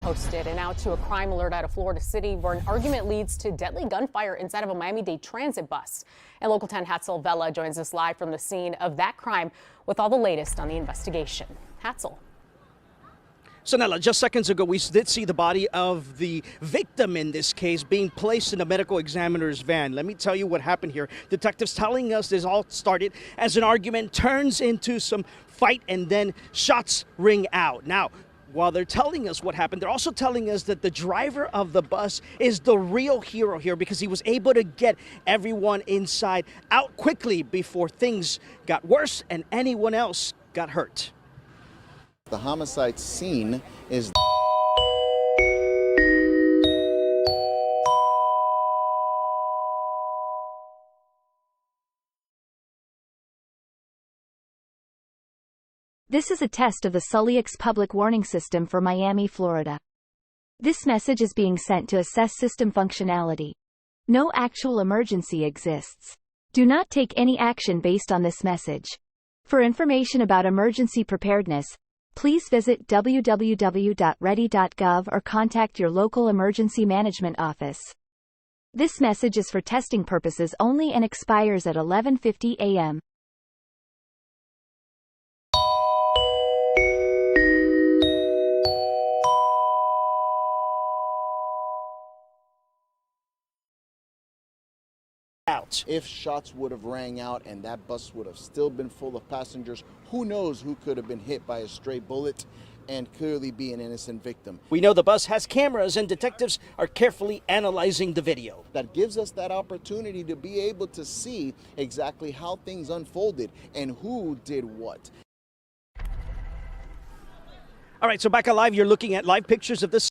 posted. And now to a crime alert out of Florida City, where an argument leads to deadly gunfire inside of a Miami-Dade transit bus. And Local 10 Hatzel Vela joins us live from the scene of that crime with all the latest on the investigation. Hatzel. So Nella, just seconds ago, we did see the body of the victim in this case being placed in a medical examiner's van. Let me tell you what happened here. Detectives telling us this all started as an argument turns into some fight and then shots ring out. Now, while they're telling us what happened, they're also telling us that the driver of the bus is the real hero here because he was able to get everyone inside out quickly before things got worse and anyone else got hurt. The homicide scene is This is a test of the Sulliex public warning system for Miami, Florida. This message is being sent to assess system functionality. No actual emergency exists. Do not take any action based on this message. For information about emergency preparedness, please visit www.ready.gov or contact your local emergency management office. This message is for testing purposes only and expires at 11:50 a.m. If shots would have rang out and that bus would have still been full of passengers, who knows who could have been hit by a stray bullet and clearly be an innocent victim. We know the bus has cameras and detectives are carefully analyzing the video. That gives us that opportunity to be able to see exactly how things unfolded and who did what. All right, so back alive, you're looking at live pictures of this